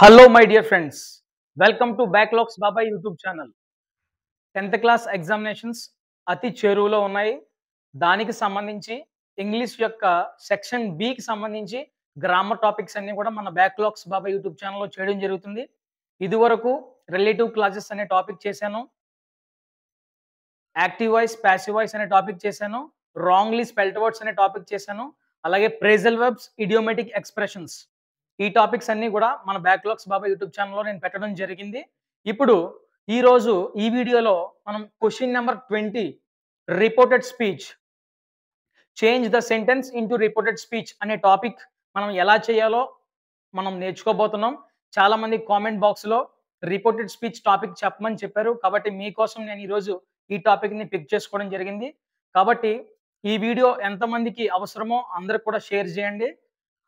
Hello, my dear friends. Welcome to Backlogs Baba YouTube channel. 10th class examinations అతి చేరువలో ఉన్నాయి. దానికి సంబంధించి ఇంగ్లీష్ యొక్క సెక్షన్ బికి సంబంధించి గ్రామర్ టాపిక్స్ అన్ని కూడా మన బ్యాక్లాగ్స్ బాబా యూట్యూబ్ ఛానల్లో చేయడం జరుగుతుంది. ఇదివరకు రిలేటివ్ క్లాసెస్ అనే టాపిక్ చేశాను, యాక్టివ్ వాయిస్ ప్యాసివ్ వాయిస్ అనే టాపిక్ చేశాను, రాంగ్లీ స్పెల్డ్ వర్డ్స్ అనే టాపిక్ చేశాను, అలాగే ప్రేజల్ వెర్బ్స్, ఇడియోమేటిక్ ఎక్స్ప్రెషన్స్ ఈ టాపిక్స్ అన్ని కూడా మన బ్యాక్లాగ్స్ బాబా యూట్యూబ్ ఛానల్లో నేను పెట్టడం జరిగింది. ఇప్పుడు ఈరోజు ఈ వీడియోలో మనం question number 20 reported speech change the sentence into reported speech అనే టాపిక్ మనం ఎలా చేయాలో మనం నేర్చుకోబోతున్నాం. చాలా మంది కామెంట్ బాక్స్లో రిపోర్టెడ్ స్పీచ్ టాపిక్ చెప్పమని చెప్పారు. కాబట్టి మీకోసం నేను ఈరోజు ఈ టాపిక్ని పిక్ చేసుకోవడం జరిగింది. కాబట్టి ఈ వీడియో ఎంతమందికి అవసరమో అందరికి కూడా షేర్ చేయండి.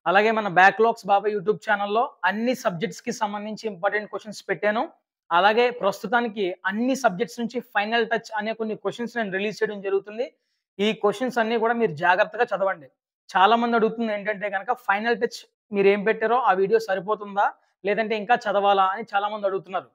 అలాగే మన బ్యాక్లాగ్స్ బాబా యూట్యూబ్ ఛానల్లో అన్ని సబ్జెక్ట్స్కి సంబంధించి ఇంపార్టెంట్ క్వశ్చన్స్ పెట్టాను. అలాగే ప్రస్తుతానికి అన్ని సబ్జెక్ట్స్ నుంచి ఫైనల్ టచ్ అనే కొన్ని క్వశ్చన్స్ నేను రిలీజ్ చేయడం జరుగుతుంది. ఈ క్వశ్చన్స్ అన్ని కూడా మీరు జాగ్రత్తగా చదవండి. చాలా మంది అడుగుతుంది ఏంటంటే కనుక ఫైనల్ టచ్ మీరు ఏం పెట్టారో ఆ వీడియో సరిపోతుందా, లేదంటే ఇంకా చదవాలా అని చాలా మంది అడుగుతున్నారు.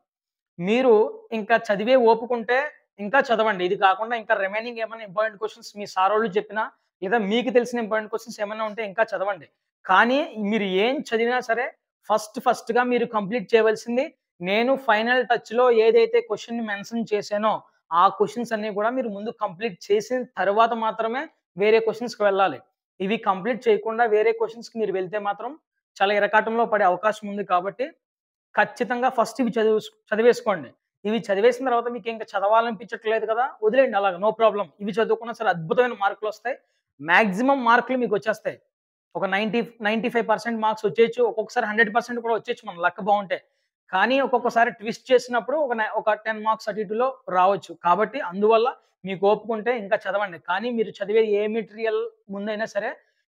మీరు ఇంకా చదివే ఓపుకుంటే ఇంకా చదవండి. ఇది కాకుండా ఇంకా రిమైనింగ్ ఏమైనా ఇంపార్టెంట్ క్వశ్చన్స్ మీ సార్ వాళ్ళు చెప్పినా లేదా మీకు తెలిసిన ఇంపార్టెంట్ క్వశ్చన్స్ ఏమైనా ఉంటే ఇంకా చదవండి. కానీ మీరు ఏం చదివినా సరే ఫస్ట్‌గా మీరు కంప్లీట్ చేయవలసింది నేను ఫైనల్ టచ్‌లో ఏదైతే క్వెషన్‌ని మెన్షన్ చేశానో ఆ క్వెషన్స్ అన్నీ కూడా మీరు ముందు కంప్లీట్ చేసిన తర్వాత మాత్రమే వేరే క్వెషన్స్‌కి వెళ్ళాలి. ఇవి కంప్లీట్ చేయకుండా వేరే క్వెషన్స్‌కి మీరు వెళ్తే మాత్రం చాలా ఇరకాటంలో పడే అవకాశం ఉంది. కాబట్టి ఖచ్చితంగా ఫస్ట్ ఇవి చదివేసుకోండి. ఇవి చదివేసిన తర్వాత మీకు ఇంకా చదవాలనిపించట్లేదు కదా, వదిలేయండి అలాగా, నో ప్రాబ్లమ్. ఇవి చదువుకున్నా సరే అద్భుతమైన మార్కులొస్తాయి. మాక్సిమం మార్కులు మీకు వచ్చేస్తాయి. ఒక 95% మార్క్స్ వచ్చేయచ్చు. ఒక్కొక్కసారి 100% కూడా వచ్చేయచ్చు మన లక్ బావుంటే. కానీ ఒక్కొక్కసారి ట్విస్ట్ చేసినప్పుడు ఒక 10 మార్క్స్ అటు ఇటులో రావచ్చు. కాబట్టి అందువల్ల మీకు ఓపిక ఉంటే ఇంకా చదవండి. కానీ మీరు చదివే ఏ మెటీరియల్ ముందైనా సరే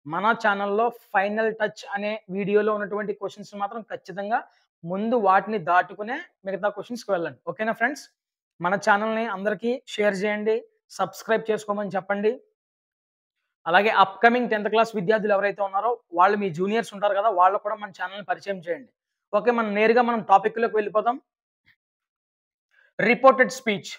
మన ఛానల్‌లో ఫైనల్ టచ్ అనే వీడియోలో ఉన్నటువంటి క్వెషన్స్ మాత్రం ఖచ్చితంగా ముందు వాటిని దాటుకునే మిగతా క్వెషన్స్‌కి వెళ్ళండి. ఓకేనా ఫ్రెండ్స్? మన ఛానల్‌ని అందరికీ షేర్ చేయండి. సబ్స్క్రైబ్ చేసుకోమని చెప్పండి. అలాగే అప్‌కమింగ్ 10th క్లాస్ విద్యార్థులు ఎవరైతే ఉన్నారో వాళ్ళు మీ జూనియర్స్ ఉంటారు కదా, వాళ్ళకి కూడా మన ఛానల్‌ని పరిచయం చేయండి. ఓకే, నేరుగా మనం టాపిక్‌లోకి వెళ్ళిపోదాం. Reported speech.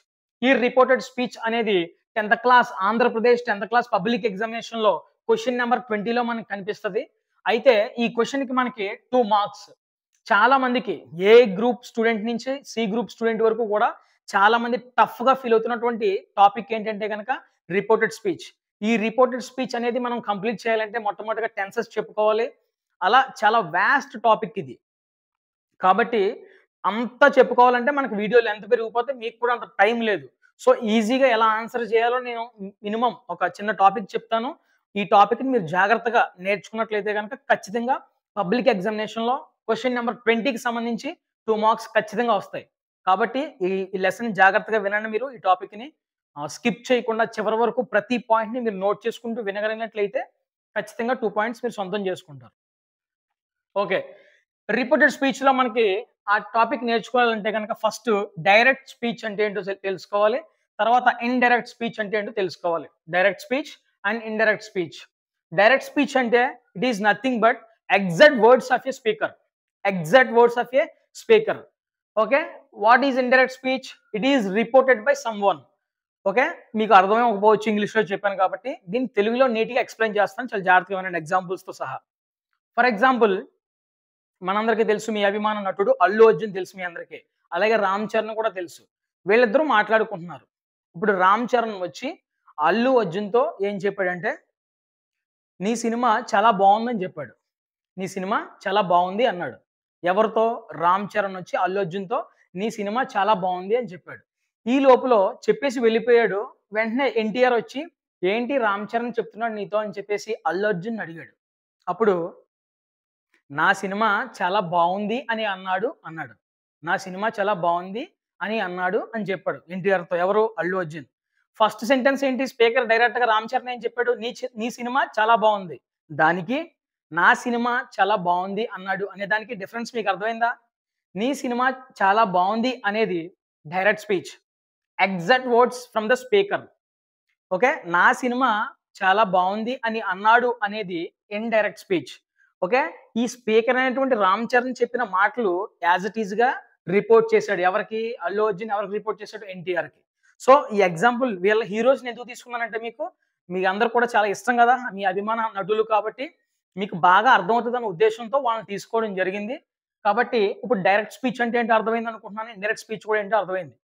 ఈ రిపోర్టెడ్ స్పీచ్ అనేది 10th class Andhra Pradesh 10th class public ఎగ్జామినేషన్‌లో క్వెషన్ నెంబర్ 20లో మనకు కనిపిస్తది. అయితే ఈ క్వెషన్‌కి మనకి 2 మార్క్స్. చాలా మందికి ఏ గ్రూప్ స్టూడెంట్ నుంచి సి గ్రూప్ స్టూడెంట్ వరకు కూడా చాలా మంది టఫ్‌గా ఫీల్ అవుతున్నటువంటి టాపిక్ ఏంటంటే గనక రిపోర్టెడ్ స్పీచ్. ఈ రిపోర్టెడ్ స్పీచ్ అనేది మనం కంప్లీట్ చేయాలంటే మొట్టమొదటిగా టెన్సెస్ చెప్పుకోవాలి. అలా చాలా వాస్ట్ టాపిక్ ఇది. కాబట్టి అంతా చెప్పుకోవాలంటే మనకు వీడియో లెంత్ పెరిగిపోతే మీకు కూడా అంత టైం లేదు. సో, ఈజీగా ఎలా ఆన్సర్ చేయాలో నేను మినిమమ్ ఒక చిన్న టాపిక్ చెప్తాను. ఈ టాపిక్‌ని మీరు జాగ్రత్తగా నేర్చుకున్నట్లయితే గనక ఖచ్చితంగా పబ్లిక్ ఎగ్జామినేషన్‌లో క్వెషన్ నెంబర్ 20కి సంబంధించి 2 మార్క్స్ ఖచ్చితంగా వస్తాయి. కాబట్టి ఈ లెసన్ జాగ్రత్తగా వినండి మీరు ఈ టాపిక్‌ని. స్కిప్ చేయకుండా చివరి వరకు ప్రతి పాయింట్‌ని మీరు నోట్ చేసుకుంటూ వినగలిగినట్లయితే ఖచ్చితంగా 2 పాయింట్స్ మీరు సొంతం చేసుకుంటారు. ఓకే. రిపోర్టెడ్ స్పీచ్‌లో మనకి ఆ టాపిక్ నేర్చుకోవాలంటే గనక ఫస్ట్ డైరెక్ట్ స్పీచ్ అంటే ఏంటో తెలుసుకోవాలి. తర్వాత ఇండైరెక్ట్ స్పీచ్ అంటే ఏంటో తెలుసుకోవాలి. Direct speech and indirect speech. Direct speech అంటే it is nothing but exact words of a speaker. Exact words of a speaker. Okay. What is indirect speech? It is reported by someone. Okay. మీకు అర్థమవ్వకపోవచ్చు ఇంగ్లీష్‌లో చెప్పాను కాబట్టి దీన్ని తెలుగులో నీట్‌గా explain చేస్తాను. చాలా జాగ్రత్తగా వినండి ఎగ్జాంపుల్స్‌తో సహా. ఫర్ ఎగ్జాంపుల్ మనందరికీ తెలుసు మీ అభిమాన నటుడు అల్లు అర్జున్ తెలుసు మీ అందరికీ. అలాగే రామ్ చరణ్ కూడా తెలుసు. వీళ్ళిద్దరూ మాట్లాడుకుంటున్నారు. ఇప్పుడు రామ్ చరణ్ వచ్చి అల్లు అర్జున్‌తో ఏం చెప్పాడంటే, "నీ సినిమా చాలా బావుందని" చెప్పాడు. "నీ సినిమా చాలా బావుంది" అన్నాడు. ఎవరితో? రామ్ చరణ్ వచ్చి అల్లు అర్జున్‌తో "నీ సినిమా చాలా బావుంది" అని చెప్పాడు. ఈ లోపులో చెప్పేసి వెళ్ళిపోయాడు. వెంటనే ఎన్టీఆర్ వచ్చి, "ఏంటి రామ్ చరణ్ చెప్తున్నాడు నీతో" అని చెప్పేసి అల్లు అర్జున్‌ని అడిగాడు. అప్పుడు "నా సినిమా చాలా బావుంది అని అన్నాడు. నా సినిమా చాలా బావుంది అని అన్నాడు" అని చెప్పాడు ఎన్టీఆర్‌తో. ఎవరు? అల్లు అర్జున్. ఫస్ట్ సెంటెన్స్ ఏంటి? స్పీకర్ డైరెక్ట్‌గా రామ్ చరణ్ ఏం చెప్పాడు? నీ సినిమా చాలా బావుంది. దానికి నా సినిమా చాలా బావుంది అన్నాడు అనే దానికి డిఫరెన్స్ మీకు అర్థమైందా? నీ సినిమా చాలా బావుంది అనేది direct speech. Exact words from the speaker. Okay. నా సినిమా చాలా బావుంది అని అన్నాడు అనేది ఇండైరెక్ట్ స్పీచ్. ఓకే. ఈ స్పీకర్ అనేటువంటి రామ్ చరణ్ చెప్పిన మాటలు యాజ్ ఇట్ ఈస్‌గా రిపోర్ట్ చేశాడు. ఎవరికి? అల్లు అర్జున్ ఎవరికి రిపోర్ట్ చేశాడు? ఎన్టీఆర్‌కి. సో, ఈ ఎగ్జాంపుల్ వీళ్ళ హీరోస్‌ని ఎందుకు తీసుకున్నానంటే మీ అందరూ కూడా చాలా ఇష్టం గదా! మీ అభిమాన నటులు కాబట్టి మీకు బాగా అర్థమవుతదన్న ఉద్దేశ్యంతో వాళ్ళని తీసుకోవడం జరిగింది. కాబట్టి ఇప్పుడు డైరెక్ట్ స్పీచ్ అంటే ఏంటో అర్థమైంది అనుకుంటున్నాను. ఇండైరెక్ట్ స్పీచ్ కూడా ఏంటో అర్థమైంది.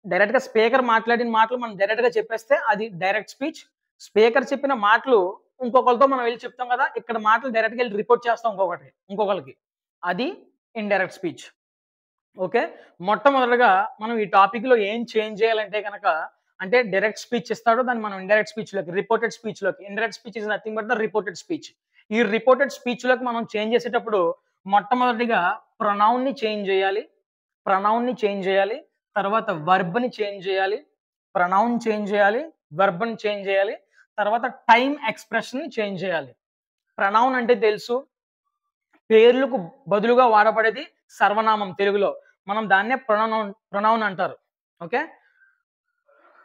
డైరెక్ట్‌గా స్పీకర్ మాట్లాడిన మాటలు మనం డైరెక్ట్‌గా చెప్పేస్తే అది డైరెక్ట్ స్పీచ్. స్పీకర్ చెప్పిన మాటలు ఇంకొకళ్ళతో మనం వెళ్లి చెప్తాం గదా! ఇక్కడ మాటలు డైరెక్ట్‌గా ఎళ్లి రిపోర్ట్ చేస్తాం ఇంకొకళ్ళకి. అది ఇండైరెక్ట్ స్పీచ్. ఓకే. మొట్టమొదటగా మనం ఈ టాపిక్‌లో ఏం చేంజ్ చేయాలంటే గనక అంటే డైరెక్ట్ స్పీచ్ ఇస్తాడు. దాన్ని మనం ఇండైరెక్ట్ స్పీచ్‌లోకి, రిపోర్టెడ్ స్పీచ్‌లోకి. Indirect speech is nothing but the reported speech. ఈ రిపోర్టెడ్ స్పీచ్‌లోకి మనం చేంజ్ చేసేటప్పుడు మొట్టమొదటిగా ప్రొనౌన్‌ని చేంజ్ చేయాలి. ప్రొనౌన్‌ని చేంజ్ చేయాలి. తర్వాత వర్బ్‌ని చేంజ్ చేయాలి. ప్రొనౌన్ చేంజ్ చేయాలి. వర్బ్‌ని చేంజ్ చేయాలి. తర్వాత టైమ్ ఎక్స్‌ప్రెషన్‌ని చేంజ్ చేయాలి. ప్రొనౌన్ అంటే తెలుసు. పేర్లకు బదులుగా వాడబడేది సర్వనామం తెలుగులో. మనం దాన్నే ప్రొనౌన్ అంటారు. ఓకే.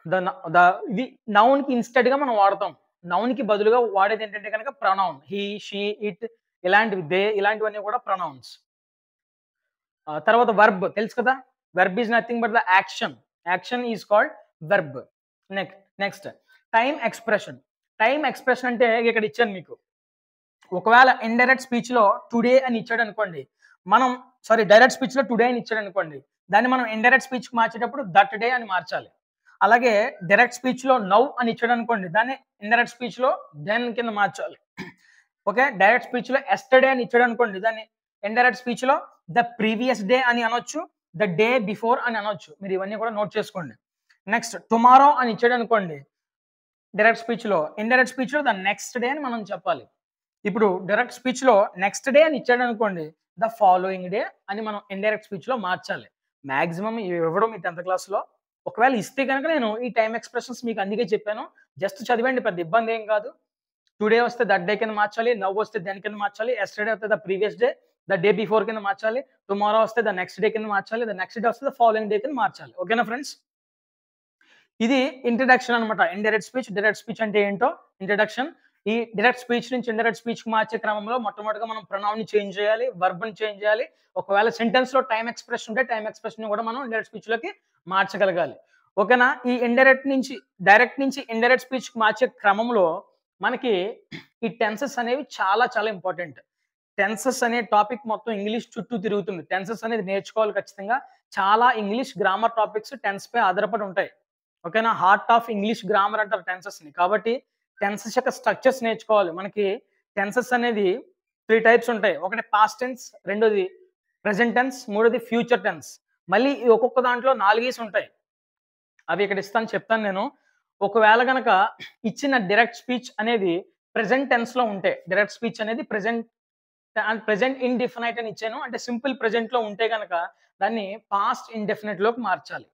ద న ద ఇది నౌన్‌కి ఇన్‌స్టెడ్‌గా మనం వాడతాం. నౌన్‌కి బదులుగా వాడేదేంటంటే గనక ప్రొనౌన్. హి, షీ, ఇట్ ఇలాంటివి ఇలాంటివన్నీ కూడా ప్రొనౌన్స్. తర్వాత వర్బ్ తెలుసు కదా! Verb is nothing but the action. Action is called verb. Next time expression. Time expression అంటే ఇక్కడ ఇచ్చాను మీకు. ఒకవేళ ఇండైరెక్ట్ స్పీచ్‌లో టుడే అని ఇచ్చాడనుకోండి. మనం డైరెక్ట్ స్పీచ్‌లో టుడే అని ఇచ్చాడనుకోండి. దాన్ని మనం ఇండైరెక్ట్ స్పీచ్‌కి మార్చేటప్పుడు దట్ డే అని మార్చాలి. అలాగే డైరెక్ట్ స్పీచ్‌లో నౌ అని ఇచ్చాడనుకోండి. దాన్ని ఇండైరెక్ట్ స్పీచ్‌లో దెన్ కింద మార్చాలి. ఓకే. డైరెక్ట్ స్పీచ్‌లో యెస్టర్‌డే అని ఇచ్చాడనుకోండి. దాన్ని ఇండైరెక్ట్ స్పీచ్‌లో ద ప్రీవియస్ డే అని అనొచ్చు. ద డే బిఫోర్ అని అనొచ్చు. మీరు ఇవన్నీ కూడా నోట్ చేసుకోండి. నెక్స్ట్ టుమారో అని ఇచ్చాడనుకోండి. డైరెక్ట్ స్పీచ్‌లో. ఇండైరెక్ట్ స్పీచ్‌లో ద నెక్స్ట్ డే అని మనం చెప్పాలి. ఇప్పుడు డైరెక్ట్ స్పీచ్‌లో నెక్స్ట్ డే అని ఇచ్చాడనుకోండి. ద ఫాలోయింగ్ డే అని మనం ఇండైరెక్ట్ స్పీచ్‌లో మార్చాలి. మాక్సిమం ఇవి ఇవ్వడం మీ 10థ్ క్లాస్‌లో. ఒకవేళ ఇస్తే గనక నేను ఈ టైమ్ ఎక్స్‌ప్రెషన్స్ మీకు అందుకే చెప్పాను. జస్ట్ చదివండి పెద్ద ఇబ్బందేం కాదు. టుడే వస్తే దట్ డే కింద మార్చాలి. నౌ వస్తే దెన్ కింద మార్చాలి. యెస్టర్‌డే వస్తే the previous day. The day before కింద మార్చాలి. టుమారో వస్తే ద నెక్స్ట్ డే కింద మార్చాలి. ద నెక్స్ట్ డే వస్తే ద ఫాలోయింగ్ డే కింద మార్చాలి. ఓకేనా ఫ్రెండ్స్? ఇది ఇంట్రడక్షన్ అన్నమాట. ఇండైరెక్ట్ స్పీచ్, డైరెక్ట్ స్పీచ్ అంటే ఏంటో ఇంట్రడక్షన్. ఈ డైరెక్ట్ స్పీచ్ నుంచి ఇండైరెక్ట్ స్పీచ్‌కి మార్చే క్రమంలో మొట్టమొదటిగా మనం ప్రొనౌన్‌ని చేంజ్ చేయాలి. వర్బ్‌ని చేంజ్ చేయాలి. ఒకవేళ సెంటెన్స్‌లో టైమ్ ఎక్స్‌ప్రెషన్ ఉంటే టైమ్ ఎక్స్‌ప్రెషన్‌ని కూడా మనం ఇండైరెక్ట్ స్పీచ్‌లోకి మార్చగలగాలి. ఓకేనా? ఈ డైరెక్ట్ నుంచి ఇండైరెక్ట్ స్పీచ్‌కి మార్చే క్రమంలో మనకి ఈ టెన్సెస్ అనేవి చాలా చాలా ఇంపార్టెంట్. టెన్సెస్ అనే టాపిక్ మొత్తం ఇంగ్లీష్ చుట్టూ తిరుగుతుంది. టెన్సెస్ అనేది నేర్చుకోవాలి ఖచ్చితంగా. చాలా ఇంగ్లీష్ గ్రామర్ టాపిక్స్ టెన్స్ పై ఆధారపడి ఉంటాయి. ఓకేనా? హార్ట్ ఆఫ్ ఇంగ్లీష్ గ్రామర్ అంటారు టెన్సెస్‌ని. కాబట్టి టెన్సెస్ యొక్క స్ట్రక్చర్స్ నేర్చుకోవాలి. మనకి టెన్సెస్ అనేది 3 టైప్స్ ఉంటాయి. ఒకటి పాస్ట్ టెన్స్, రెండోది ప్రెజెంట్ టెన్స్, మూడోది ఫ్యూచర్ టెన్స్. మళ్ళీ ఈ ఒక్కొక్క దాంట్లో 4 ఉంటాయి. అవి ఇక్కడ చెప్తాను నేను. ఒకవేళ గనక ఇచ్చిన డైరెక్ట్ స్పీచ్ అనేది ప్రెజెంట్ టెన్స్‌లో ఉంటే, డైరెక్ట్ స్పీచ్ అనేది ప్రెజెంట్ ఇండెఫినైట్ అని ఇచ్చాను. అంటే సింపుల్ ప్రెజెంట్‌లో ఉంటే గనక దాన్ని పాస్ట్ ఇండెఫినైట్‌లోకి మార్చాలి.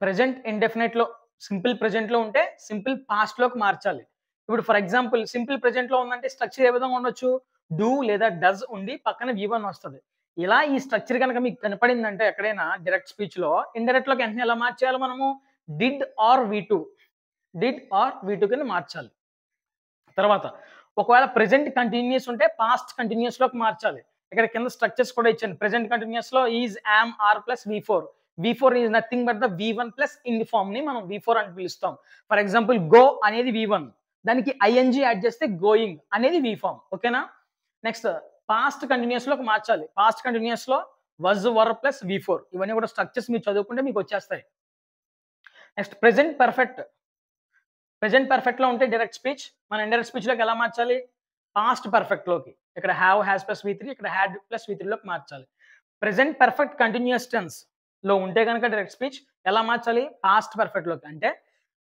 ప్రెజెంట్ ఇండెఫినైట్‌లో సింపుల్ ప్రెజెంట్‌లో ఉంటే సింపుల్ పాస్ట్‌లోకి మార్చాలి. ఇప్పుడు ఫర్ ఎగ్జాంపుల్ సింపుల్ ప్రెజెంట్‌లో ఉందంటే స్ట్రక్చర్ ఏ విధంగా ఉండొచ్చు? డూ లేదా డస్ ఉండి పక్కన వి1 వస్తది. ఇలా ఈ స్ట్రక్చర్ గనక మీకు కనపడిందంటే ఎక్కడైనా డైరెక్ట్ స్పీచ్‌లో ఇండైరెక్ట్‌లోకి వెంటనే ఎలా మార్చేయాలి మనము? డిడ్ ఆర్ వి2 కింద మార్చాలి. తర్వాత ఒకవేళ ప్రెజెంట్ కంటిన్యూయస్ ఉంటే పాస్ట్ కంటిన్యూయస్‌లోకి మార్చాలి. ఇక్కడ కింద స్ట్రక్చర్స్ కూడా ఇచ్చాను. ప్రెజెంట్ కంటిన్యూయస్‌లో ఈజ్, యామ్, ఆర్ ప్లస్ వి4. వి4 ఈజ్ నథింగ్ బట్ ద వి1 ప్లస్ ఇన్ ఫార్మ్‌ని మనం వి4 అని పిలుస్తాం. ఫర్ ఎగ్జాంపుల్ గో అనేది వి1. దానికి ఐఎన్‌జీ యాడ్ చేస్తే గోయింగ్ అనేది వి ఫార్మ్. ఓకేనా? నెక్స్ట్ పాస్ట్ కంటిన్యూయస్‌లోకి మార్చాలి. పాస్ట్ కంటిన్యూయస్‌లో వజ్, వర్ ప్లస్ వి4. ఇవన్నీ కూడా స్ట్రక్చర్స్ మీరు చదువుకుంటే మీకు వచ్చేస్తాయి. నెక్స్ట్ ప్రెజెంట్ పర్ఫెక్ట్‌లో ఉంటే డైరెక్ట్ స్పీచ్. మన ఇండైరెక్ట్ స్పీచ్‌లోకి ఎలా మార్చాలి? పాస్ట్ పర్ఫెక్ట్‌లోకి. ఇక్కడ హావ్, హాస్ ప్లస్ వి3, ఇక్కడ హ్యాడ్ ప్లస్ వి3లోకి మార్చాలి. ప్రెజెంట్ పర్ఫెక్ట్ కంటిన్యూయస్ టెన్స్‌లో ఉంటే గనక డైరెక్ట్ స్పీచ్ ఎలా మార్చాలి? పాస్ట్ పర్ఫెక్ట్‌లోకి. అంటే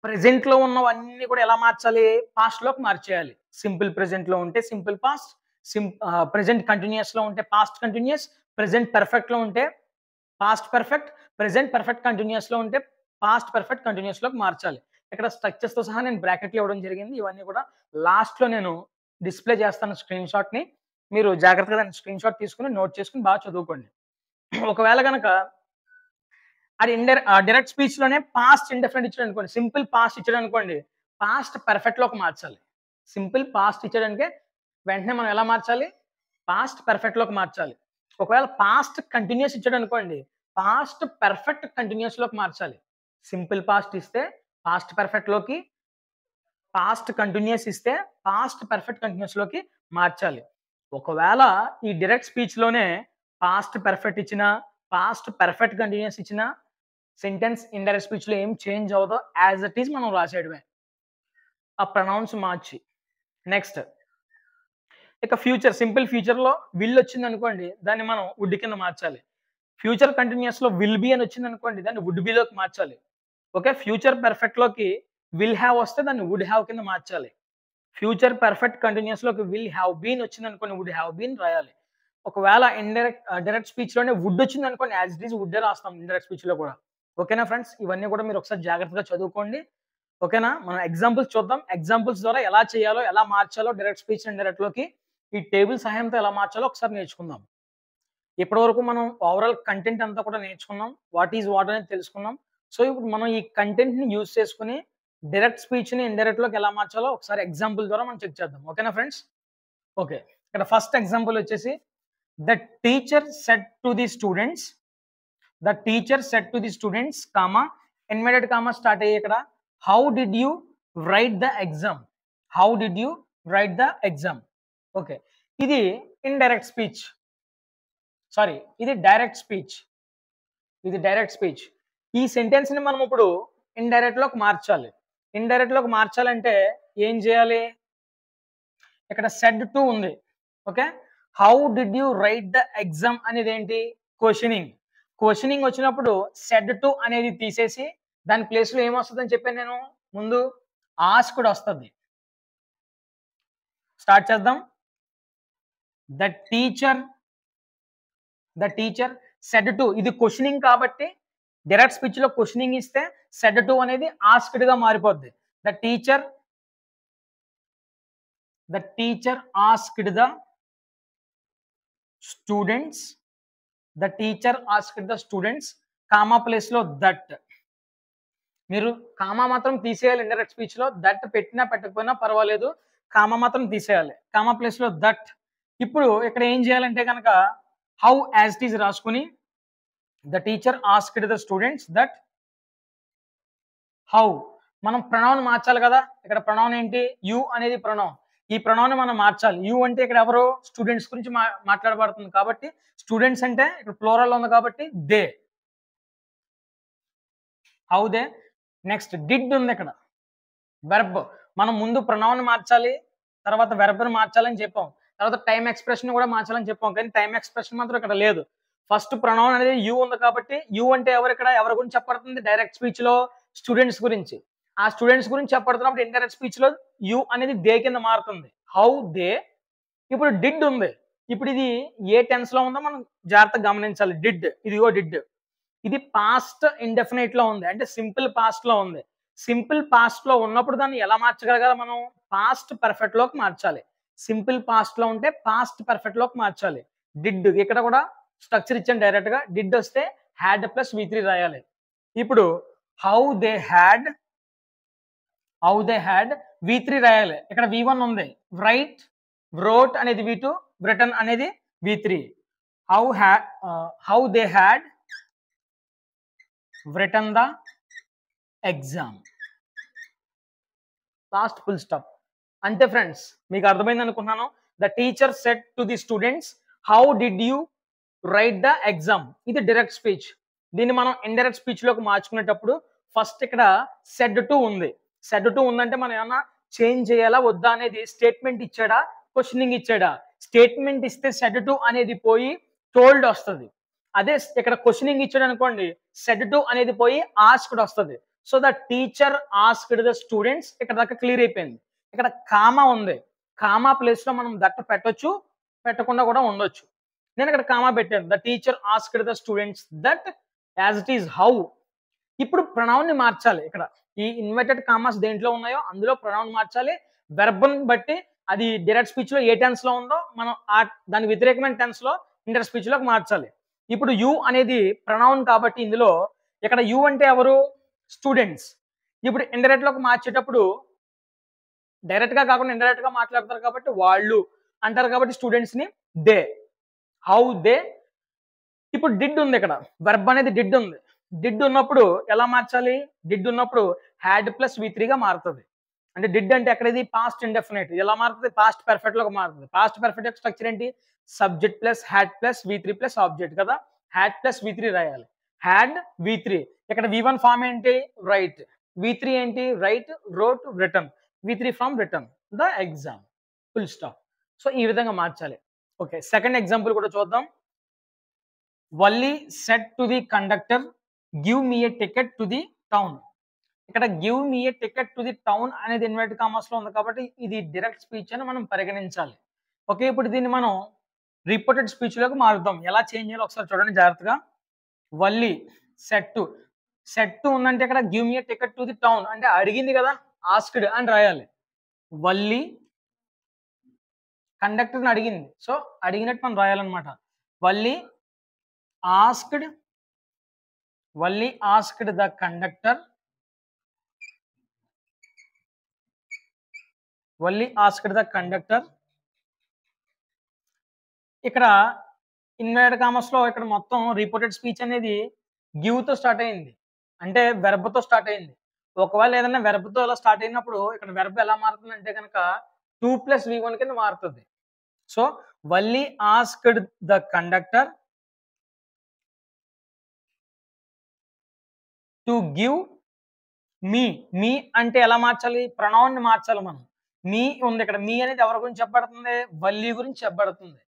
ప్రెజెంట్‌లో ఉన్నవన్నీ కూడా ఎలా మార్చాలి? పాస్ట్‌లోకి మార్చేయాలి. సింపుల్ ప్రెజెంట్‌లో ఉంటే సింపుల్ పాస్ట్, ప్రెజెంట్ కంటిన్యూయస్‌లో ఉంటే పాస్ట్ కంటిన్యూయస్, ప్రెజెంట్ పర్ఫెక్ట్‌లో ఉంటే పాస్ట్ పర్ఫెక్ట్, ప్రెజెంట్ పర్ఫెక్ట్ కంటిన్యూయస్‌లో ఉంటే పాస్ట్ పర్ఫెక్ట్ కంటిన్యూయస్‌లోకి మార్చాలి. ఇక్కడ స్ట్రక్చర్స్‌తో సహా నేను బ్రాకెట్‌లో ఇవ్వడం జరిగింది. ఇవన్నీ కూడా లాస్ట్‌లో నేను డిస్‌ప్లే చేస్తాను స్క్రీన్‌షాట్‌ని. మీరు జాగ్రత్తగా దాన్ని స్క్రీన్‌షాట్ తీసుకొని నోట్ చేసుకొని బాగా చదువుకోండి. ఒకవేళ గనక అది డైరెక్ట్ స్పీచ్‌లోనే పాస్ట్ ఇండెఫినిట్ ఇచ్చాడనుకోండి, సింపుల్ పాస్ట్ ఇచ్చాడనుకోండి, పాస్ట్ పర్ఫెక్ట్‌లోకి మార్చాలి. సింపుల్ పాస్ట్ ఇచ్చాడంటే వెంటనే మనం ఎలా మార్చాలి? పాస్ట్ పర్ఫెక్ట్ లోకి మార్చాలి. ఒకవేళ పాస్ట్ కంటిన్యూస్ ఇచ్చాడు అనుకోండి, పాస్ట్ పర్ఫెక్ట్ కంటిన్యూస్ లోకి మార్చాలి. సింపుల్ పాస్ట్ ఇస్తే పాస్ట్ పర్ఫెక్ట్ లోకి, పాస్ట్ కంటిన్యూస్ ఇస్తే పాస్ట్ పర్ఫెక్ట్ కంటిన్యూస్ లోకి మార్చాలి. ఒకవేళ ఈ డైరెక్ట్ స్పీచ్ లోనే పాస్ట్ పర్ఫెక్ట్ ఇచ్చినా, పాస్ట్ పర్ఫెక్ట్ కంటిన్యూస్ ఇచ్చినా సెంటెన్స్ ఇండైరెక్ట్ స్పీచ్ లో ఏం చేంజ్ అవ్వదో యాజ్ ఇట్ ఈస్ మనం రాసేయడమే, ఆ ప్రొనౌన్స్ మార్చి. నెక్స్ట్ ఇక ఫ్యూచర్, సింపుల్ ఫ్యూచర్ లో విల్ వచ్చింది అనుకోండి, దాన్ని మనం వుడ్ కింద మార్చాలి. ఫ్యూచర్ కంటిన్యూస్ లో విల్ బి అని వచ్చింది అనుకోండి, దాన్ని వుడ్ బి లోకి మార్చాలి. ఓకే, ఫ్యూచర్ పర్ఫెక్ట్ లోకి విల్ హ్యావ్ వస్తే దాన్ని వుడ్ హ్యావ్ కింద మార్చాలి. ఫ్యూచర్ పర్ఫెక్ట్ కంటిన్యూస్ లోకి విల్ హ్యావ్ బీన్ వచ్చింది అనుకోండి, వుడ్ హ్యావ్ బీన్ రాయాలి. ఒకవేళ డైరెక్ట్ స్పీచ్ లోనే వుడ్ వచ్చింది అనుకోండి, యాజ్ ఇట్ ఈస్ వుడ్ రాస్తాం ఇండైరెక్ట్ స్పీచ్ లో కూడా. ఓకేనా ఫ్రెండ్స్, ఇవన్నీ కూడా మీరు ఒకసారి జాగ్రత్తగా చదువుకోండి. ఓకేనా, మనం ఎగ్జాంపుల్స్ చూద్దాం. ఎగ్జాంపుల్స్ ద్వారా ఎలా చేయాలో, ఎలా మార్చాలో డైరెక్ట్ స్పీచ్ అండ్ డైరెక్ట్ లోకి ఈ టేబుల్ సహాయంతో ఎలా మార్చాలో ఒకసారి నేర్చుకుందాం. ఇప్పటి వరకు మనం ఓవరాల్ కంటెంట్ అంతా కూడా నేర్చుకున్నాం, వాట్ ఈజ్ వాట్ అనేది తెలుసుకున్నాం. సో ఇప్పుడు మనం ఈ కంటెంట్ ని యూజ్ చేసుకుని డైరెక్ట్ స్పీచ్ ని ఇండైరెక్ట్ లోకి ఎలా మార్చాలో ఒకసారి ఎగ్జాంపుల్ ద్వారా మనం చెక్ చేద్దాం. ఓకేనా ఫ్రెండ్స్? ఓకే, ఇక్కడ ఫస్ట్ ఎగ్జాంపుల్ వచ్చేసి the teacher said to the students, the teacher said to the students comma inverted comma start అయ్యి ఇక్కడ how did you right the exam, how did you right the exam. Okay, ఇది indirect speech, sorry ఇది direct speech, ఇది direct speech. ఈ sentence ని మనం ఇప్పుడు indirect లోకి మార్చాలి. ఇండైరెక్ట్ లోకి మార్చాలంటే ఏం చేయాలి? ఇక్కడ సెడ్ టు ఉంది. Okay, how did you right the exam అనేది ఏంటి? క్వశ్చనింగ్. క్వశ్చనింగ్ వచ్చినప్పుడు సెడ్ టు అనేది తీసేసి దాని ప్లేస్ లో ఏమొస్తుందని చెప్పాను నేను ముందు, ఆస్క్డ్ వస్తుంది. స్టార్ట్ చేద్దాం. ద టీచర్ సెడ్ టు, ఇది క్వశ్చనింగ్ కాబట్టి డైరెక్ట్ స్పీచ్ లో క్వశ్చనింగ్ ఇస్తే సెడ్ టు అనేది ఆస్క్డ్ గా మారిపోద్ది. The teacher asked the students, the teacher asked the students comma place లో దట్. మీరు కామా మాత్రం తీసేయాలి ఇండైరెక్ట్ స్పీచ్ లో, దట్ పెట్టినా పెట్టకపోయినా పర్వాలేదు, కామా మాత్రం తీసేయాలి. కామా ప్లేస్ లో దట్. ఇప్పుడు ఇక్కడ ఏం చేయాలంటే కనుక హౌ యాజ్ ఇట్ ఈజ్ రాసుకుని the teacher asked the students that how. మనం ప్రొనౌన్ మార్చాలి కదా, ఇక్కడ ప్రొనౌన్ ఏంటి? యు అనేది ప్రొనౌన్. ఈ ప్రొనౌన్ మనం మార్చాలి. యు అంటే ఇక్కడ ఎవరు? స్టూడెంట్స్ గురించి మాట్లాడబడుతుంది కాబట్టి, స్టూడెంట్స్ అంటే ఇక్కడ ప్లూరల్ ఉంది కాబట్టి they, how they. Next did ఉంది ఇక్కడ, వెర్బ్. మనం ముందు ప్రొనౌన్ మార్చాలి, తర్వాత వెర్బ్ మార్చాలని చెప్పాం, తర్వాత టైం ఎక్స్ప్రెషన్ కూడా మార్చాలని చెప్పాం, కానీ టైం ఎక్స్ప్రెషన్ మాత్రం ఇక్కడ లేదు. ఫస్ట్ ప్రొనౌన్ అనేది యు ఉంది కాబట్టి, యు అంటే ఎవరు? ఇక్కడ ఎవరి గురించి చెప్పబడుతుంది? డైరెక్ట్ స్పీచ్ లో స్టూడెంట్స్ గురించి. ఆ స్టూడెంట్స్ గురించి చెప్పబడుతున్నప్పుడు ఇండైరెక్ట్ స్పీచ్ లో యు అనేది దే కింద మారుతుంది, హౌ దే. ఇప్పుడు డిడ్ ఉంది. ఇప్పుడు ఇది ఏ టెన్స్ లో ఉందో మనం జాగ్రత్తగా గమనించాలి. డిడ్, ఇదిగో డిడ్. ఇది పాస్ట్ ఇండెఫినైట్ లో ఉంది, అంటే సింపుల్ పాస్ట్ లో ఉంది. సింపుల్ పాస్ట్ లో ఉన్నప్పుడు దాన్ని ఎలా మార్చగలగాలి మనం? పాస్ట్ పర్ఫెక్ట్ లోకి మార్చాలి. సింపుల్ పాస్ట్ లో ఉంటే పాస్ట్ పర్ఫెక్ట్ లోకి మార్చాలి. డిడ్, ఇక్కడ కూడా స్ట్రక్చర్ ఇచ్చాను డైరెక్ట్ గా. డిడ్ వస్తే హ్యాడ్ ప్లస్ V3 రాయాలి. ఇప్పుడు హౌ దే హ్యాడ్ V3 రాయాలి. ఇక్కడ V1 ఉంది. రైట్, wrote అనేది V2, written అనేది V3. How they had written the exam. Last full stop. అంతే ఫ్రెండ్స్, మీకు అర్థమైంది అనుకున్నాను. The teacher said to the students how did you right the exam. ఇది డైరెక్ట్ స్పీచ్. దీన్ని మనం ఇండైరెక్ట్ స్పీచ్ లోకి మార్చుకునేటప్పుడు ఫస్ట్ ఇక్కడ సెడ్ టు ఉంది. సెడ్ టు ఉందంటే మనం ఏమన్నా చేంజ్ చేయాలా వద్దా అనేది స్టేట్మెంట్ ఇచ్చాడా, క్వశ్చనింగ్ ఇచ్చాడా? స్టేట్మెంట్ ఇస్తే సెడ్ టు అనేది పోయి టోల్డ్ వస్తుంది. అదే ఇక్కడ క్వశ్చనింగ్ ఇచ్చాడు అనుకోండి, సెడ్ టు అనేది పోయి ఆస్క్డ్ వస్తుంది. So the teacher asked the students, ఇక్కడ దాకా క్లియర్ అయిపోయింది. ఇక్కడ కామా ఉంది. కామా ప్లేస్ లో మనం దట్ పెట్టొచ్చు, పెట్టకుండా కూడా ఉండొచ్చు. నేను ఇక్కడ కామా పెట్టాను. The teacher asked the students that as it is how. ఇప్పుడు ప్రొనౌన్ ని మార్చాలి. ఇక్కడ ఈ ఇన్వర్టెడ్ కామాస్ దేంట్లో ఉన్నాయో అందులో ప్రొనౌన్ మార్చాలి. వెర్బ్ బట్టి అది డైరెక్ట్ స్పీచ్ లో ఏ టెన్స్ లో ఉందో మనం దాని వ్యతిరేకమైన టెన్స్ లో ఇండైరెక్ట్ స్పీచ్ లోకి మార్చాలి. ఇప్పుడు యు అనేది ప్రొనౌన్ కాబట్టి ఇందులో ఇక్కడ యు అంటే ఎవరు? స్టూడెంట్స్. ఇప్పుడు ఇండైరెక్ట్ లోకి మార్చేటప్పుడు డైరెక్ట్ గా కాకుండా ఇండైరెక్ట్ గా మాట్లాడతారు కాబట్టి వాళ్ళు అంటారు కాబట్టి స్టూడెంట్స్ ని దే, హౌ దే. ఇప్పుడు డిడ్ ఉంది ఇక్కడ, వెర్బ్ అనేది డిడ్ ఉంది. డిడ్ ఉన్నప్పుడు ఎలా మార్చాలి? డిడ్ ఉన్నప్పుడు హ్యాడ్ ప్లస్ V3 గా మారుతుంది. అంటే డిడ్ అంటే ఎక్కడ ఇది పాస్ట్ ఇండెఫినెట్, ఎలా మారుతుంది? పాస్ట్ పర్ఫెక్ట్ లోకి మారుతుంది. పాస్ట్ పర్ఫెక్ట్ యొక్క స్ట్రక్చర్ ఏంటి? Subject plus had plus V3 plus object కదా. హ్యాడ్ ప్లస్ V3 రాయాలి. Had V3. ఇక్కడ V1 ఫామ్ ఏంటి? రైట్. V3 ఏంటి? Write, wrote, written. V3 from written the exam, full stop. So ఈ విధంగా మార్చాలి. ఓకే, సెకండ్ ఎగ్జాంపుల్ కూడా చూద్దాం. Valli said to the conductor, give me a ticket to the town. ఇక్కడ give me a ticket to the town అనేది inverted commas లో ఉంది కాబట్టి ఇది డైరెక్ట్ స్పీచ్ అని మనం పరిగణించాలి. ఓకే, ఇప్పుడు దీన్ని మనం రిపోర్టెడ్ స్పీచ్ లోకి మారుద్దాం. ఎలా చేంజ్ చేయాలో ఒకసారి చూడండి జాగ్రత్తగా. వల్లి సెట్ టు ఉందంటే ఇక్కడ give me a ticket to the town అంటే అడిగింది కదా, ఆస్క్డ్ అని రాయాలి. వల్లి కండక్టర్ అడిగింది, సో అడిగినట్టు మనం రాయాలన్నమాట. వల్లి ఆస్క్డ్ ద కండక్టర్, ఇక్కడ ఇన్వర్టెడ్ కామర్స్ లో ఇక్కడ మొత్తం రిపోర్టెడ్ స్పీచ్ అనేది గివ్ తో స్టార్ట్ అయింది, అంటే వెర్బ్ తో స్టార్ట్ అయింది. ఒకవేళ ఏదైనా వెర్బ్ తో అలా స్టార్ట్ అయినప్పుడు ఇక్కడ వెర్బ్ ఎలా మారుతుంది అంటే కనుక 2 + V1 కింద మారుతుంది. So Valli asked the conductor to give me అంటే ఎలా మార్చాలి? ప్రొనౌన్ ని మార్చాలి మనం. మీ ఉంది ఇక్కడ, మీ అనేది ఎవరి గురించి చెప్పబడుతుంది? వల్లి గురించి చెప్పబడుతుంది.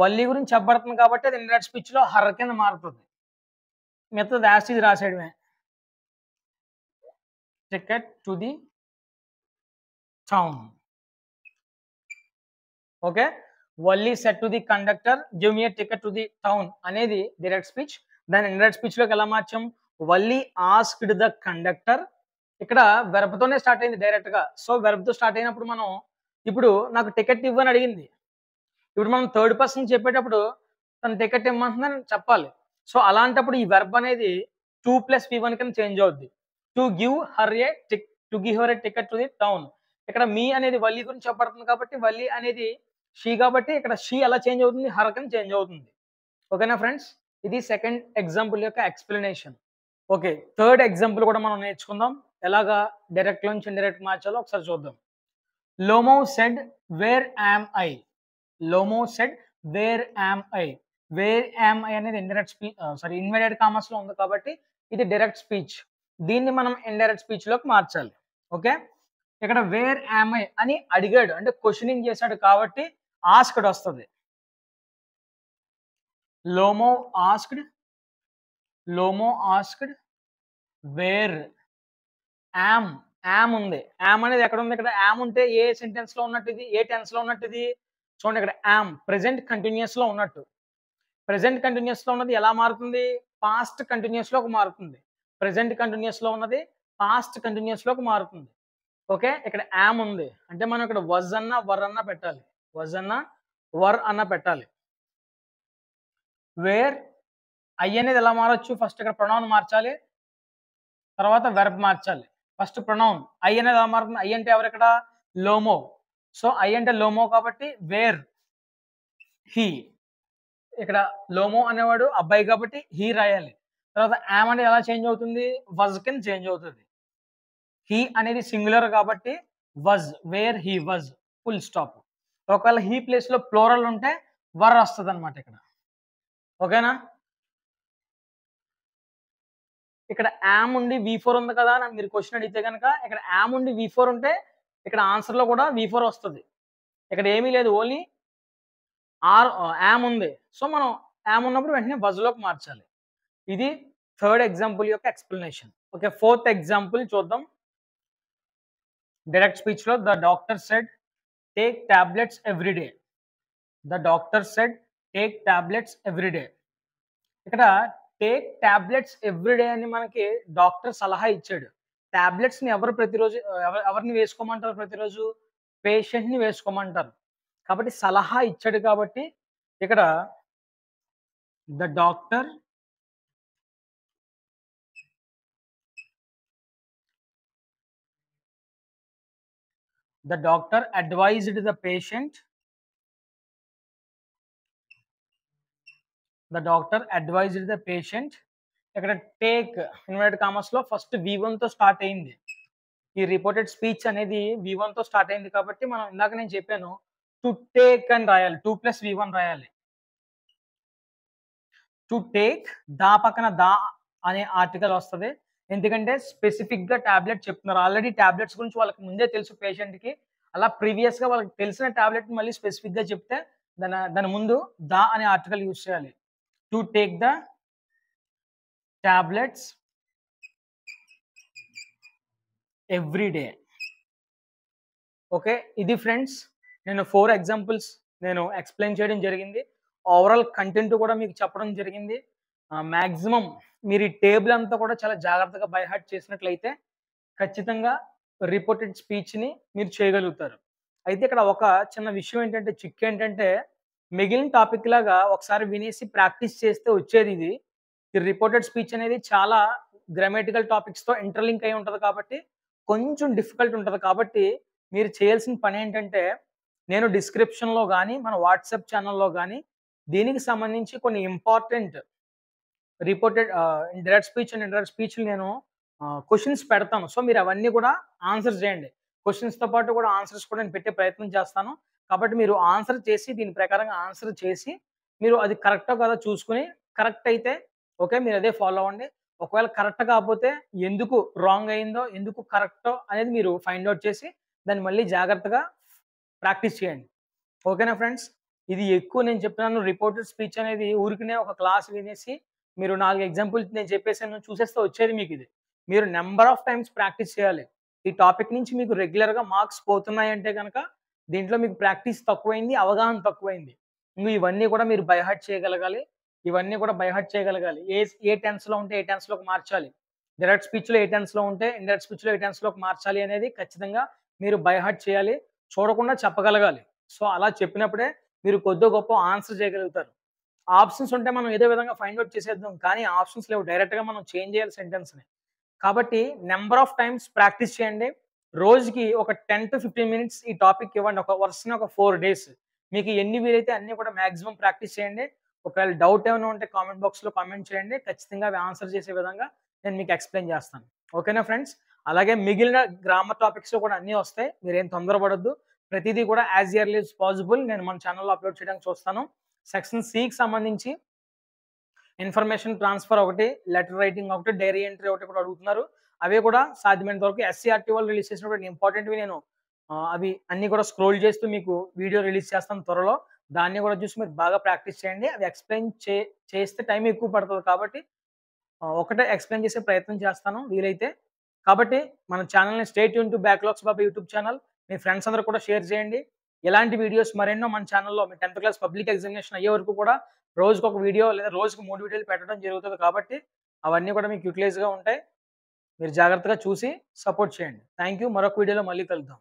వల్లి గురించి చెప్పబడుతుంది కాబట్టి అది ఇండైరెక్ట్ స్పీచ్ లో హర్ కింద మారుతుంది. మిగతాది యాజ్ ఇట్ ఈజ్ రాసేయడమే. Ticket to the town. Okay, Valli said to the conductor give me a ticket to the town అనేది డైరెక్ట్ స్పీచ్. దాని ఇండైరెక్ట్ స్పీచ్ లోకి ఎలా మార్చాం? Valli asked the conductor. ఇక్కడ వెర్బ్ తోనే స్టార్ట్ అయింది డైరెక్ట్ గా. సో వెర్బ్ తో స్టార్ట్ అయినప్పుడు మనం ఇప్పుడు నాకు టికెట్ ఇవ్వని అడిగింది. ఇప్పుడు మనం థర్డ్ పర్సన్ చెప్పేటప్పుడు తన టికెట్ ఇమ్మంటుందని చెప్పాలి. సో అలాంటప్పుడు ఈ వెర్బ్ అనేది 2 + V1 కింద చేంజ్ అవుద్ది. To give her A ticket to the town. ఇక్కడ మీ అనేది వల్లి గురించి చెప్పబడుతుంది కాబట్టి వల్లి అనేది షీ కాబట్టి ఇక్కడ షీ ఎలా చేంజ్ అవుతుంది? హర్ కింద చేంజ్ అవుతుంది. ఓకేనా ఫ్రెండ్స్? ఇది సెకండ్ ఎగ్జాంపుల్ యొక్క ఎక్స్ప్లెనేషన్. ఓకే, థర్డ్ ఎగ్జాంపుల్ కూడా మనం నేర్చుకుందాం. ఎలాగా డైరెక్ట్ నుంచి ఇండైరెక్ట్ మార్చాలో ఒకసారి చూద్దాం. Lomo said where am I. Lomo said where am I. Where am I అనేది ఇండైరెక్ట్ స్పీచ్, ఇన్వర్టెడ్ కామర్స్ లో ఉంది కాబట్టి ఇది డైరెక్ట్ స్పీచ్. దీన్ని మనం ఇండైరెక్ట్ స్పీచ్ లోకి మార్చాలి. ఓకే, ఇక్కడ వేర్ యామ్ ఐ అని అడిగాడు అంటే క్వశ్చనింగ్ చేశాడు కాబట్టి ఆస్క్డ్ వస్తుంది. లోమో ఆస్క్డ్ వేర్ యామ్ ఉంది. యామ్ అనేది ఎక్కడ ఉంది? ఇక్కడ యామ్ ఉంటే ఏ సెంటెన్స్ లో ఉన్నట్టు ఇది? ఏ టెన్స్ లో ఉన్నట్టు ఇది? చూడండి, ఇక్కడ యామ్ ప్రెసెంట్ కంటిన్యూస్ లో ఉన్నట్టు. ప్రెసెంట్ కంటిన్యూస్ లో ఉన్నది ఎలా మారుతుంది? పాస్ట్ కంటిన్యూస్ లోకి మారుతుంది. ప్రెసెంట్ కంటిన్యూస్ లో ఉన్నది పాస్ట్ కంటిన్యూస్ లోకి మారుతుంది. ఓకే, ఇక్కడ యామ్ ఉంది అంటే మనం ఇక్కడ వజ్ అన్న వర్ అన్న పెట్టాలి. వజ్ అన్న వర్ అన్న పెట్టాలి. వేర్ ఐ అనేది ఎలా మారొచ్చు? ఫస్ట్ ఇక్కడ ప్రొనౌన్ మార్చాలి, తర్వాత వెర్బ్ మార్చాలి. ఫస్ట్ ప్రొనౌన్ ఐ అనేది ఎలా మారుతుంది? ఐ అంటే ఎవరు ఇక్కడ? లోమో. సో ఐ అంటే లోమో కాబట్టి వేర్ హీ. ఇక్కడ లోమో అనేవాడు అబ్బాయి కాబట్టి హీ రాయాలి. తర్వాత యామ్ అనేది ఎలా చేంజ్ అవుతుంది? వజ్ కింద చేంజ్ అవుతుంది. హీ అనేది సింగులర్ కాబట్టి was, where he was, full stop. ఒకవేళ హీ ప్లేస్ లో ప్లోరల్ ఉంటే వర్ వస్తుంది అనమాట ఇక్కడ. ఓకేనా? ఇక్కడ యామ్ ఉండి V4 ఉంది కదా అని మీరు క్వశ్చన్ అడిగితే కనుక ఇక్కడ యామ్ ఉండి V4 ఉంటే ఇక్కడ ఆన్సర్ లో కూడా V4 వస్తుంది. ఇక్కడ ఏమీ లేదు, ఓన్లీ యామ్ ఉంది. సో మనం యామ్ ఉన్నప్పుడు వెంటనే వజ్ లోకి మార్చాలి. ఇది థర్డ్ ఎగ్జాంపుల్ యొక్క ఎక్స్ప్లెనేషన్. ఓకే, ఫోర్త్ ఎగ్జాంపుల్ చూద్దాం. డైరెక్ట్ స్పీచ్ లో the doctor said take tablets every day. The doctor said take tablets every day. ఇక్కడ టేక్ టాబ్లెట్స్ ఎవ్రీ డే అని మనకి డాక్టర్ సలహా ఇచ్చాడు. టాబ్లెట్స్ ని ఎవరు ప్రతిరోజు ఎవరిని వేసుకోమంటారు? ప్రతిరోజు పేషెంట్ ని వేసుకోమంటారు. కాబట్టి సలహా ఇచ్చాడు కాబట్టి ఇక్కడ the doctor advised the patient the doctor advised the patient. ఇక్కడ టేక్ ఇన్వర్టెడ్ కామర్స్ లో ఫస్ట్ V1 తో స్టార్ట్ అయింది. ఈ రిపోర్టెడ్ స్పీచ్ అనేది V1 తో స్టార్ట్ అయింది కాబట్టి మనం ఇందాక నేను చెప్పాను టు టేక్ అని రాయాలి. 2+V1 రాయాలి. టు టేక్ దా పక్కన దా అనే ఆర్టికల్ వస్తది. ఎందుకంటే స్పెసిఫిక్‌గా టాబ్లెట్ చెప్తున్నారు. ఆల్రెడీ టాబ్లెట్స్ గురించి వాళ్ళకి ముందే తెలుసు పేషెంట్‌కి. అలా ప్రీవియస్‌గా వాళ్ళకి తెలిసిన టాబ్లెట్‌ని మళ్ళీ స్పెసిఫిక్‌గా చెప్తే దాని ముందు ద అనే ఆర్టికల్ యూజ్ చేయాలి. To take the tablets every day. Okay. ఇది ఫ్రెండ్స్ నేను 4 ఎగ్జాంపుల్స్ నేను ఎక్స్‌ప్లెయిన్ చేయడం జరిగింది. ఓవరాల్ కంటెంట్ కూడా మీకు చెప్పడం జరిగింది. మాక్సిమం మీరు ఈ టేబుల్ అంతా కూడా చాలా జాగ్రత్తగా బై హార్ట్ చేసినట్లయితే ఖచ్చితంగా రిపోర్టెడ్ స్పీచ్‌ని మీరు చేయగలుగుతారు. అయితే ఇక్కడ ఒక చిన్న విషయం ఏంటంటే చిక్కేంటంటే మిగిలిన టాపిక్ లాగా ఒకసారి వినేసి ప్రాక్టీస్ చేస్తే వచ్చేదిది. ఈ రిపోర్టెడ్ స్పీచ్ అనేది చాలా గ్రామటికల్ టాపిక్స్‌తో ఇంటర్‌లింక్ అయ్యి ఉంటది కాబట్టి కొంచెం డిఫికల్ట్ ఉంటది కాబట్టి మీరు చేయాల్సిన పనేంటంటే నేను డిస్క్రిప్షన్‌లో గాని, మన వాట్సాప్ ఛానెల్‌లో గాని దీనికి సంబంధించి కొన్ని important reported direct speech and indirect స్పీచ్‌లు నేను క్వెషన్స్ పెడతాను. సో, మీరు అవన్నీ కూడా ఆన్సర్ చేయండి. క్వెషన్స్‌తో పాటు కూడా ఆన్సర్స్ కూడా నేను పెట్టే ప్రయత్నం చేస్తాను. కాబట్టి మీరు ఆన్సర్ చేసి దీని ప్రకారంగా ఆన్సర్ చేసి మీరు అది కరెక్టో కాదో చూసుకొని కరెక్ట్ అయితే ఓకే. మీరు అదే ఫాలో అవ్వండి. ఒకవేళ కరెక్ట్ కాకపోతే ఎందుకు రాంగ్ అయిందో, ఎందుకు కరెక్టో అనేది మీరు ఫైండ్ ఔట్ చేసి దాన్ని మళ్ళీ జాగ్రత్తగా ప్రాక్టీస్ చేయండి. ఓకేనా ఫ్రెండ్స్? ఇది ఎక్కువ నేను చెప్తున్నాను రిపోర్టెడ్ స్పీచ్ అనేది ఊరికనే ఒక క్లాస్ వినేసి మీరు 4 ఎగ్జాంపుల్స్ నేను చెప్పేసాను చూసేస్తే వచ్చేది మీకిది. మీరు నంబర్ ఆఫ్ టైమ్స్ ప్రాక్టీస్ చేయాలి. ఈ టాపిక్ నుంచి మీకు రెగ్యులర్‌గా మార్క్స్ పోతున్నాయంటే గనక దీంట్లో మీకు ప్రాక్టీస్ తక్కువైంది, అవగాహన తక్కువైంది. ఇవన్నీ కూడా మీరు బై హార్ట్ చేయగలగాలి. ఇవన్నీ కూడా బై హార్ట్ చేయగలగాలి. ఏ టెన్స్‌లో ఉంటే ఏ టెన్స్‌లోకి మార్చాలి. డైరెక్ట్ స్పీచ్‌లో ఏ టెన్స్‌లో ఉంటే ఇండైరెక్ట్ స్పీచ్‌లో ఏ టెన్స్‌లోకి మార్చాలి అనేది ఖచ్చితంగా మీరు బై హార్ట్ చేయాలి. చూడకుండా చెప్పగలగాలి. సో, అలా చెప్పినప్పుడే మీరు కొద్దో గొప్పో ఆన్సర్ చేయగలుగుతారు. ఆప్షన్స్ ఉంటే మనం ఏదో విధంగా ఫైండ్ ఔట్ చేసేద్దాం. కానీ ఆప్షన్స్ లేవు. డైరెక్ట్‌గా మనం చేంజ్ చేయాలి సెంటెన్స్‌ని. కాబట్టి నంబర్ ఆఫ్ టైమ్స్ ప్రాక్టీస్ చేయండి. రోజుకి ఒక 10-15 మినిట్స్ ఈ టాపిక్ ఇవ్వండి. ఒక వరుసనే ఒక 4 డేస్. మీకు ఎన్ని వీలైతే అన్ని కూడా మాక్సిమం ప్రాక్టీస్ చేయండి. ఒకవేళ డౌట్ ఏమైనా ఉంటే కామెంట్ బాక్స్‌లో కామెంట్ చేయండి. ఖచ్చితంగా అవి ఆన్సర్ చేసే విధంగా నేను మీకు ఎక్స్‌ప్లెయిన్ చేస్తాను. ఓకేనా ఫ్రెండ్స్? అలాగే మిగిలిన గ్రామర్ టాపిక్స్‌లో కూడా అన్నీ వస్తాయి. మీరేం తొందరపడొద్దు. ప్రతిదీ కూడా యాస్ ఎర్లీ యాస్ పాసిబుల్ నేను మన ఛానెల్‌లో అప్‌లోడ్ చేయడానికి చూస్తాను. సెక్షన్ సికి సంబంధించి ఇన్ఫర్మేషన్ ట్రాన్స్‌ఫర్ ఒకటి, లెటర్ రైటింగ్ ఒకటి, డైరీ ఎంట్రీ ఒకటి కూడా అడుగుతున్నారు. అవి కూడా సాధ్యమైనంత వరకు ఎస్సీఆర్‌టీ వాళ్ళు రిలీజ్ చేసినటువంటి ఇంపార్టెంట్‌వి నేను అవి అన్నీ కూడా స్క్రోల్ చేస్తూ మీకు వీడియో రిలీజ్ చేస్తాను త్వరలో. దాన్ని కూడా చూసి మీరు బాగా ప్రాక్టీస్ చేయండి. అవి ఎక్స్‌ప్లెయిన్ చేస్తే టైం ఎక్కువ పడతది కాబట్టి ఒకటే ఎక్స్‌ప్లెయిన్ చేసే ప్రయత్నం చేస్తాను వీలైతే. కాబట్టి మన ఛానెల్‌ని stay tune to backlogs Baba YouTube channel. మీ ఫ్రెండ్స్ అందరూ కూడా షేర్ చేయండి. ఇలాంటి వీడియోస్ మరెన్నో మన ఛానెల్‌లో మీ 10థ్ క్లాస్ పబ్లిక్ ఎగ్జామినేషన్ అయ్యే వరకు కూడా రోజుకొక వీడియో లేదా రోజుకి 3 వీడియోలు పెట్టడం జరుగుతది కాబట్టి అవన్నీ కూడా మీకు యూటిలైజ్‌గా ఉంటాయి. మీరు జాగ్రత్తగా చూసి సపోర్ట్ చేయండి. Thank you. మరొక వీడియోలో మళ్ళీ కలుద్దాం.